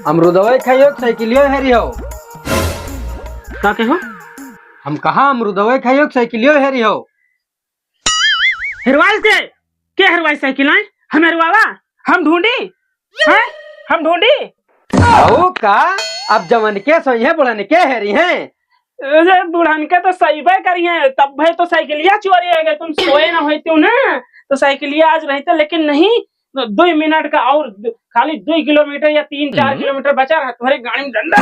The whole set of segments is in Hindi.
अमरुदवा खाइयो साइकिलियो हेरी हो। का कहो? हम कहा अमरुदवा खाइयो साइकिलियो हेरी हो। हेरवाइस के हेरवाइस साइकिल है? हम हेरवावा? हम ढूंढी हैं? हम ढूंढी? आओ का अब जवन के सही है बुढ़न के हेरी हैं। अरे बुढ़न के तो सही भाई करी है, तब भाई तो साइकिलिया चोरी है गए, तुम सोए ना होते हो ना तो साइकिलिया आज रहते, लेकिन नहीं 2 मिनट का और खाली 2 किलोमीटर या 3-4 किलोमीटर बचा रहा तुम्हारी गाड़ी में डंडा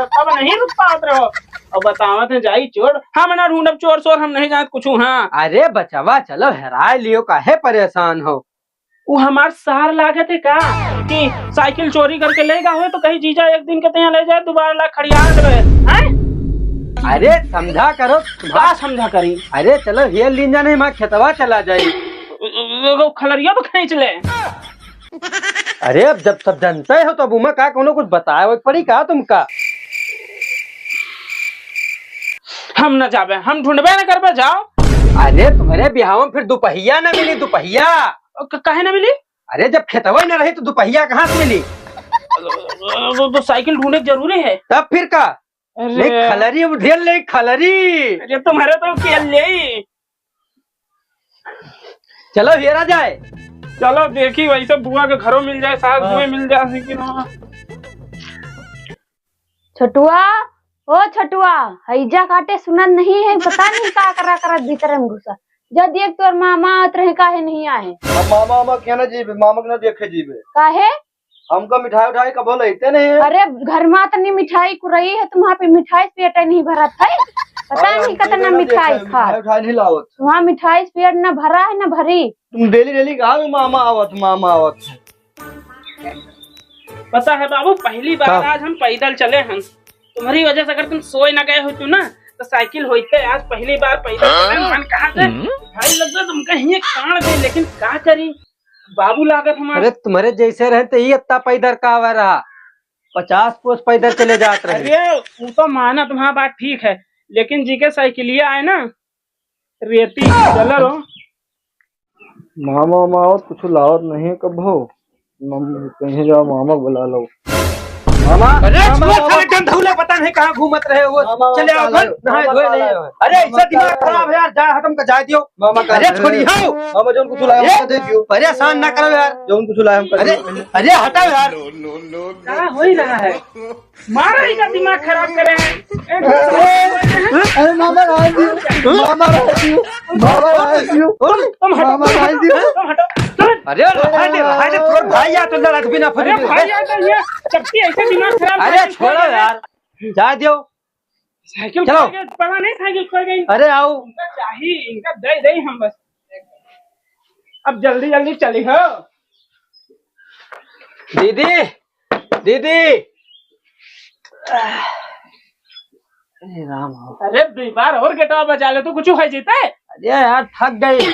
तब नहीं रुक पाते रहो। अब बतावत है जाई चोर, हम ना ढूंढब चोर सोर, हम नहीं जानते कुछ। हाँ अरे बचवा चलो हेराय लियो, काहे परेशान हो। वो हमार सार लागत है का कि साइकिल चोरी करके लेगा हो तो कहीं जीजा एक दिन के यहाँ ले जाए, दोबारा ला खड़िया हैं? अरे समझा करो। क्या समझा करी? अरे चलो हेल लीन जाने माँ खेतवा चला जाये। खलरिया तो खींच ले। अरे अब जब सब जानते हो तो अब उमा का कोनो कुछ बताया पड़ी का तुमका। हम न जाबे, हम ढूंढबे न करबे, जाओ। अरे तुम्हारे बिहाव में फिर दुपहिया न मिली, दुपहिया काहे न मिली? अरे जब खेतवा न रही तो दुपहिया कहाँ से मिली? तो साइकिल ढूंढने जरूरी है। तब फिर का खलरी ढेर ले खलरी। अरे तुम्हारे तो खेल ले। चलो हेरा जाए। चलो देखी वैसे बुआ के घरों मिल जाए, सास बुए मिल जाए। छोटुआ ओ छोटुआ, हैजा काटे सुनत नहीं है, पता नहीं का करा भीतर में घुसा। जब देख तोर मामा आत रहे काहे नहीं आए? मामा क्या ना जीबे, मामा के ना देखे जीबे काहे? हमका मिठाई उठाई कबो लेते नहीं है। अरे घर में तो नहीं मिठाई कुरई है, तुम्हारे पे मिठाई पेट नहीं भरा था, पता नहीं कितना मिठाई खा। मिठाई नहीं लावत, वहाँ मिठाई पेट न भरा है न भरी। तुम डेली कहा मामा आवत। पता है बाबू, पहली बार आज हम पैदल चले हैं तुम्हारी वजह से। अगर तुम सोए न गए होते ना तो साइकिल होते, आज पहली बार पैदल चले। मन कहा भाई लगता तुम कहीं कांड दे, लेकिन क्या करी बाबू लागत हमारे। अरे तुम्हारे जैसे रहते ही इतना पैदल का हुआ रहा, 50 कोस पैदल चले जाते रहे। अरे वो तो माना तुम्हारा बात ठीक है, लेकिन जी के साइकिलिया आए ना रेती चल रहो। मामा आवत कुछ लावत नहीं कबो, कहीं जाओ मामा बुला लो। मामा अरे धौले पता नहीं कहाँ घूमत रहे वो। चले आओ घर नहाए धोए नहीं। अरे ऐसा दिमाग खराब है यार, जा हटम का जा दियो। अरे छोड़ी हो मामा जोन कुछ लाया हमको दे दियो। परेशान ना करो यार, जोन कुछ लाया हमको। अरे हटाओ यार। क्या हो ही रहा है? मारा ही का दिमाग खराब करे हैं। अरे मामा राज दियो, मामा राज दियो, तुम हटो। अरे भाई भाई या तो लड़क भी ना फरी। भाई आ तो ये चप्पी ऐसे दिमाग खराब। अरे छोड़ो यार, जा दियो। साइकिल चलो। खो गई, पता नहीं साइकिल खो गई। अरे आओ, इनका चाहिए, इनका दे हम बस। अब जल्दी चली हो। दीदी अरे राम हो। अरे 2 बार और गेटवा बजा ले तो कुछ हो जीता है। अरे यार थक गई।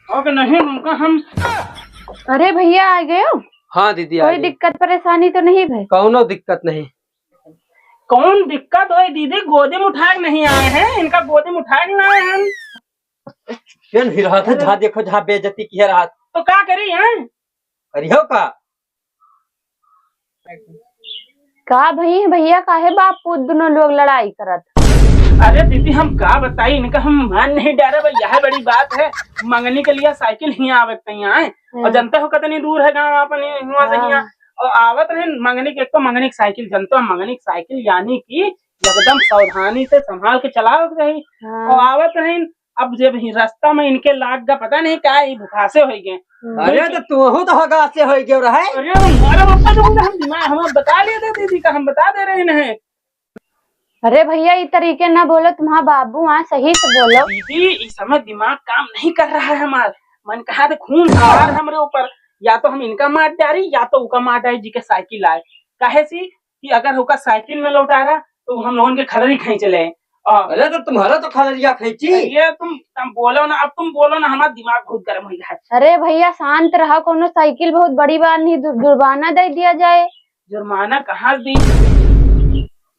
और नहीं उनका हम। अरे भैया आ गए हो? हाँ दीदी कोई दिक्कत परेशानी तो नहीं भाई? कौनो दिक्कत नहीं। कौन दिक्कत हो दीदी? गोदी में उठाए नहीं आए हैं, इनका गोदी में उठाए नहीं आए हैं। फिर रहा था जहाँ देखो जहाँ बेइज्जती की है रात। तो क्या करी हैं? करियो का भैया काहे बाप पुत दोनों लोग लड़ाई करत? अरे दीदी हम क्या बताई, इनका हम मान नहीं डरे भाई, यह बड़ी बात है। मंगनी के लिए साइकिल ही आवत नहीं आए, और जनता हो कितनी दूर है गाँव अपने हुआ से यहाँ, और आवत नहीं मंगनी की। एक तो मंगनी की साइकिल जनता, मंगनी की साइकिल यानी कि एकदम सावधानी से संभाल के चलाओ रही, और आवत नहीं। अब जब रास्ता में इनके लाग का पता नहीं क्या भुखासे हो गए। अरे तो तू तो होगा से हो गया रहा है। अरे हमारा पापा तो हम दिमाग हम बता लिए थे दीदी का, हम बता दे रहे हैं। अरे भैया ये तरीके ना बोलो, तुम्हारा बाबू वहाँ सही से बोलो। दीदी इस समय दिमाग काम नहीं कर रहा है हमारा। मन कहा था खून सवार हमारे ऊपर, या तो हम इनका मार डारी या तो उका मार डारी जी के साइकिल आए। काहे सी कि अगर होगा साइकिल में लौटा रहा तो हम लोगों के खलरी खींच ले। अरे तो तुम्हारा तो खलरिया खींची। ये तुम बोलो ना, अब तुम बोलो ना, हमारा दिमाग बहुत गर्म हो गया है। अरे भैया शांत रहा, कोनो साइकिल बहुत बड़ी बात नहीं, जुर्माना दे दिया जाए। जुर्माना कहाँ दी?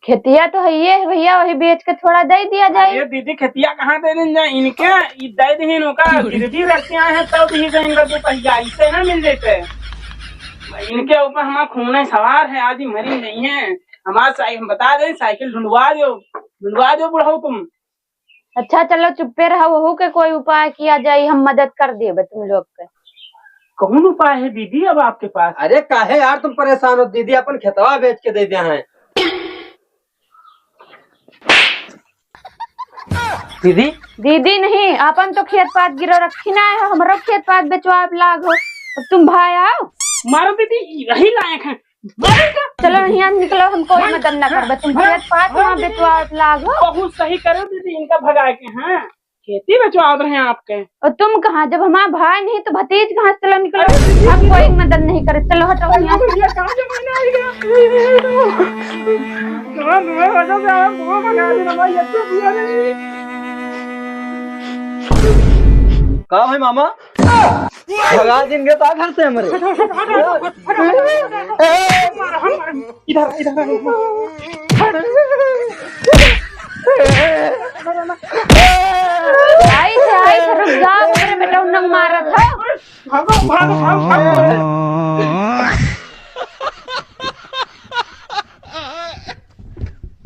खेतिया तो है ये भैया, वही बेच के थोड़ा दे दिया जाए। ये दीदी खेतिया कहाँ दे दें जाए इनके, दे दी इनका गिरवी रखे आए हैं तब ही इनका 2 पहिया ऐसे ना मिल जाते। इनके ऊपर हमारा खून सवार है, आज ही मरी नहीं है। हमारा हम बता दें साइकिल ढूंढवा दो बुढ़ाओ तुम। अच्छा चलो चुप्पे रहो, वहू के कोई उपाय किया जाए, हम मदद कर दिए तुम लोग के। कौन उपाय है दीदी अब आपके पास? अरे काहे यार तुम परेशान हो, दीदी अपन खेतवा बेच के दे दिया है। दीदी दीदी नहीं, अपन तो खेत पात गिरो रखी ना है, हमारो खेत पात बेचवा लाग हो। अब तुम भाई आओ। मारो दीदी, यही लायक है। चलो यहाँ निकलो, हम कोई मदद न कर, तुम खेत पात वहाँ बेचवा लाग हो। बहुत सही करो दीदी, इनका भगा के। हाँ खेती बेचवा रहे हैं आपके। और तुम कहाँ, जब हमारा भाई नहीं तो भतीज कहाँ से? चलो निकलो, हम कोई मदद नहीं करे, चलो हटो यहाँ कहा है मामा? भगा देंगे तो घर से हमारे। आई थे रुक जाओ, मेरे बेटा उन्नंग मारा था। भागो भागो भागो।